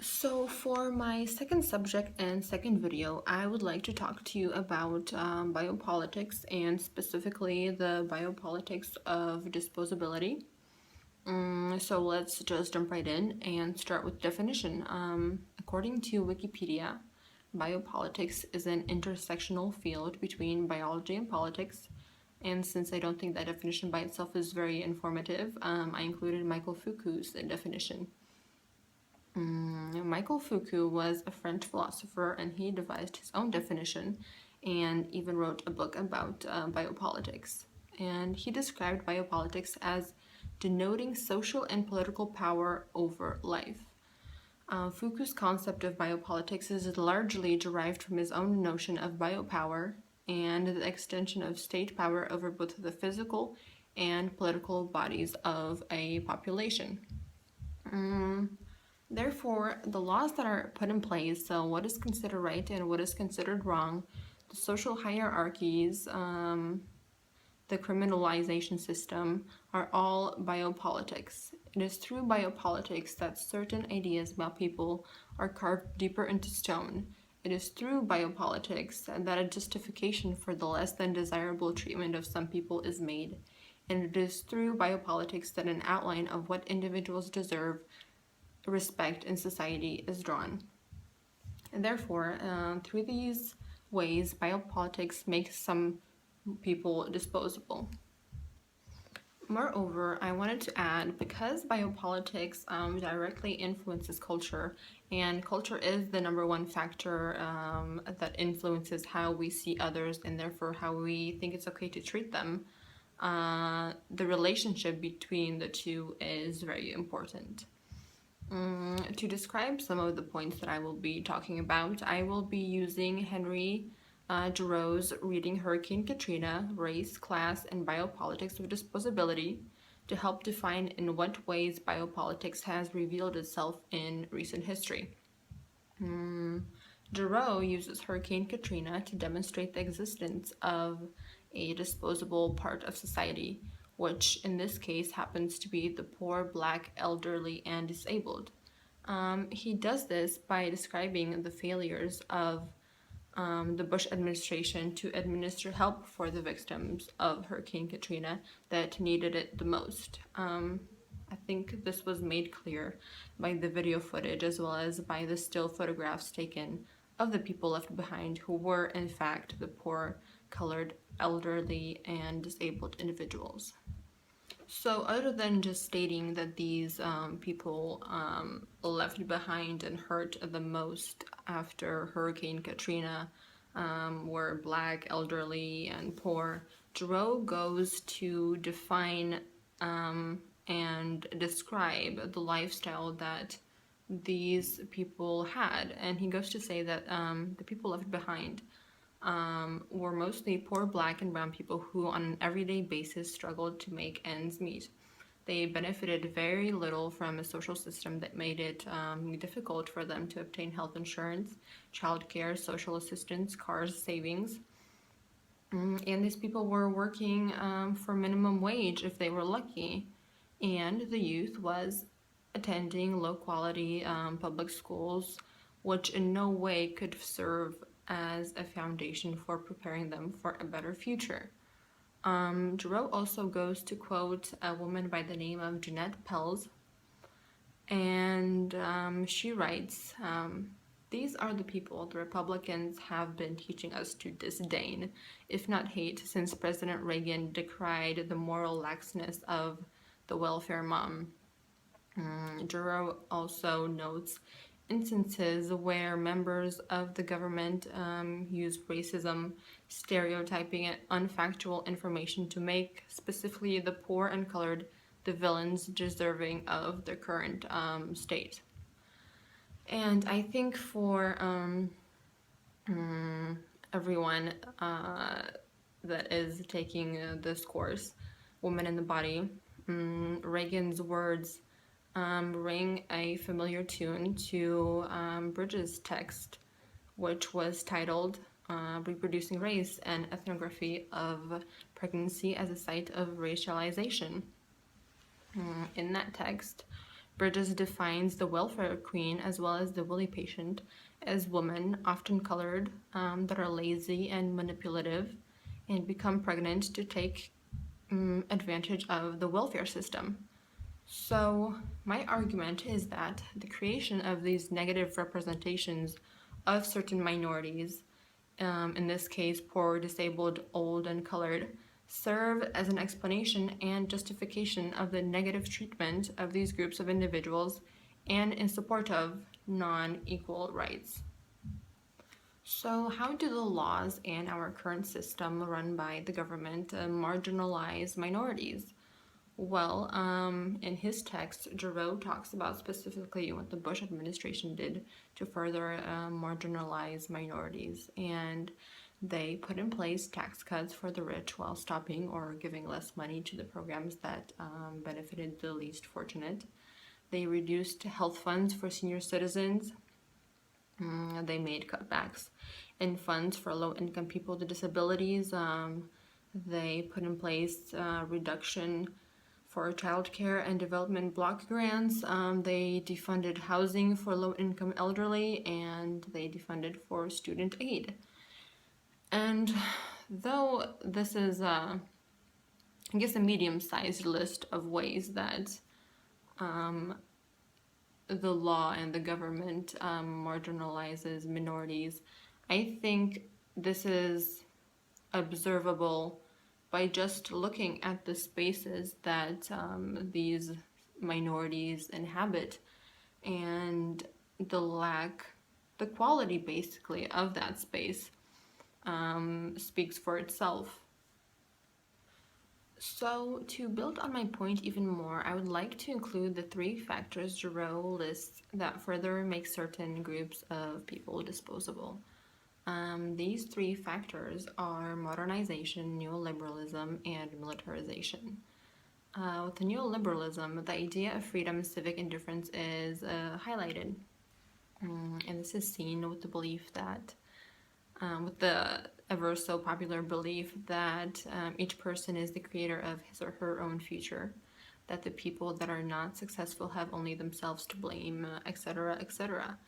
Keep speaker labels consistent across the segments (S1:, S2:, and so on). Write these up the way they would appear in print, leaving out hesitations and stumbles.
S1: So for my second subject and second video, I would like to talk to you about biopolitics and specifically the biopolitics of disposability. So let's just jump right in and start with definition. According to Wikipedia, biopolitics is an intersectional field between biology and politics. And since I don't think that definition by itself is very informative, I included Michael Foucault's definition. Michael Foucault was a French philosopher and he devised his own definition and even wrote a book about biopolitics. And he described biopolitics as denoting social and political power over life. Foucault's concept of biopolitics is largely derived from his own notion of biopower and the extension of state power over both the physical and political bodies of a population. Therefore, the laws that are put in place, so what is considered right and what is considered wrong, the social hierarchies, the criminalization system, are all biopolitics. It is through biopolitics that certain ideas about people are carved deeper into stone. It is through biopolitics that a justification for the less than desirable treatment of some people is made. And it is through biopolitics that an outline of what individuals deserve respect in society is drawn. And therefore, through these ways, biopolitics makes some people disposable. Moreover, I wanted to add, because biopolitics directly influences culture, and culture is the number one factor that influences how we see others and therefore how we think it's okay to treat them, the relationship between the two is very important. To describe some of the points that I will be talking about, I will be using Henry Giroux' Reading Hurricane Katrina, Race, Class, and Biopolitics of Disposability to help define in what ways biopolitics has revealed itself in recent history. Giroux uses Hurricane Katrina to demonstrate the existence of a disposable part of society, which in this case happens to be the poor, black, elderly, and disabled. He does this by describing the failures of the Bush administration to administer help for the victims of Hurricane Katrina that needed it the most. I think this was made clear by the video footage as well as by the still photographs taken of the people left behind who were in fact the poor, colored, elderly, and disabled individuals. So other than just stating that these people left behind and hurt the most after Hurricane Katrina were black, elderly, and poor, Giroux goes to define and describe the lifestyle that these people had. And he goes to say that the people left behind were mostly poor black and brown people who on an everyday basis struggled to make ends meet. They benefited very little from a social system that made it difficult for them to obtain health insurance, childcare, social assistance, cars, savings. And these people were working for minimum wage if they were lucky. And the youth was attending low quality public schools, which in no way could serve as a foundation for preparing them for a better future. Giroux also goes to quote a woman by the name of Jeanette Pelz, and she writes, "These are the people the Republicans have been teaching us to disdain, if not hate, since President Reagan decried the moral laxness of the welfare mom." Giroux also notes instances where members of the government use racism, stereotyping, and unfactual information to make specifically the poor and colored the villains deserving of the current state. And I think for everyone that is taking this course, Women in the Body, Reagan's words ring a familiar tune to Bridges' text, which was titled Reproducing Race, an Ethnography of Pregnancy as a Site of Racialization. In that text, Bridges defines the welfare queen as well as the willy patient as women, often colored, that are lazy and manipulative and become pregnant to take advantage of the welfare system. So, my argument is that the creation of these negative representations of certain minorities, in this case, poor, disabled, old, and colored, serve as an explanation and justification of the negative treatment of these groups of individuals and in support of non equal rights. So, how do the laws and our current system run by the government marginalize minorities? Well, in his text, Giroux talks about specifically what the Bush administration did to further marginalize minorities. And they put in place tax cuts for the rich while stopping or giving less money to the programs that benefited the least fortunate. They reduced health funds for senior citizens. They made cutbacks in funds for low-income people with disabilities. They put in place reduction for childcare and development block grants. They defunded housing for low-income elderly, and they defunded for student aid. And though this is, I guess, a medium-sized list of ways that the law and the government marginalizes minorities, I think this is observable by just looking at the spaces that these minorities inhabit and the quality basically of that space speaks for itself. So, to build on my point even more, I would like to include the 3 factors Giroux lists that further make certain groups of people disposable. These 3 factors are modernization, neoliberalism, and militarization. With the neoliberalism, the idea of freedom, civic indifference is highlighted. And this is seen with the belief that, with the ever so popular belief that each person is the creator of his or her own future, that the people that are not successful have only themselves to blame, etc., etc.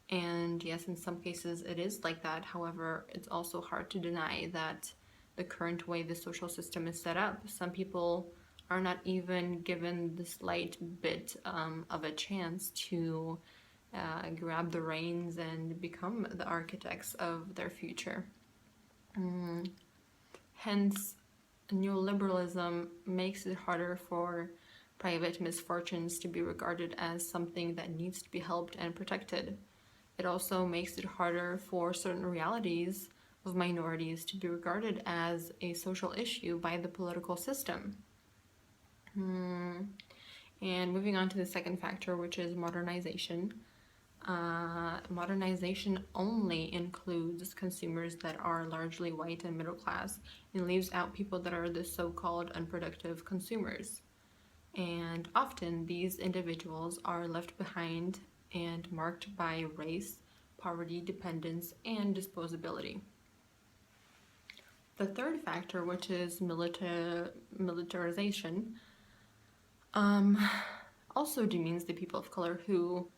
S1: And yes, in some cases it is like that. However, it's also hard to deny that the current way the social system is set up, some people are not even given the slight bit of a chance to grab the reins and become the architects of their future. Hence, neoliberalism makes it harder for private misfortunes to be regarded as something that needs to be helped and protected. It also makes it harder for certain realities of minorities to be regarded as a social issue by the political system. And moving on to the second factor, which is modernization. Modernization only includes consumers that are largely white and middle class and leaves out people that are the so-called unproductive consumers. And often these individuals are left behind and marked by race, poverty, dependence, and disposability. The third factor, which is militarization, also demeans the people of color who,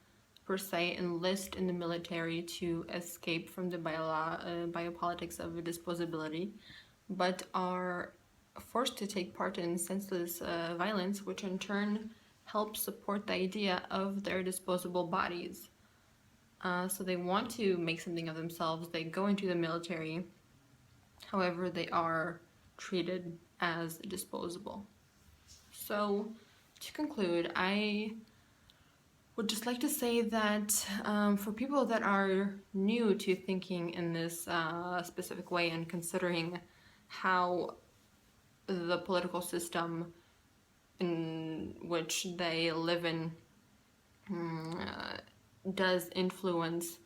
S1: per se, enlist in the military to escape from the biopolitics of disposability, but are forced to take part in senseless violence, which in turn helps support the idea of their disposable bodies. So they want to make something of themselves, they go into the military, however, they are treated as disposable. So, to conclude, I would just like to say that for people that are new to thinking in this specific way and considering how the political system in which they live in does influence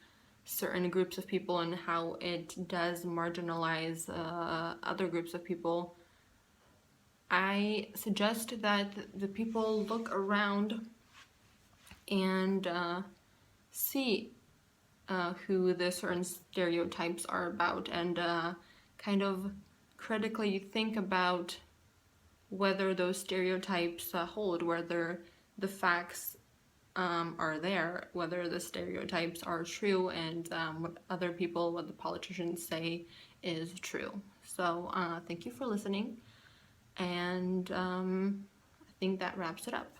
S1: certain groups of people and how it does marginalize other groups of people, I suggest that the people look around and see who the certain stereotypes are about and kind of critically think about whether those stereotypes hold, whether the facts are there, whether the stereotypes are true, and what the politicians say is true. So thank you for listening, and I think that wraps it up.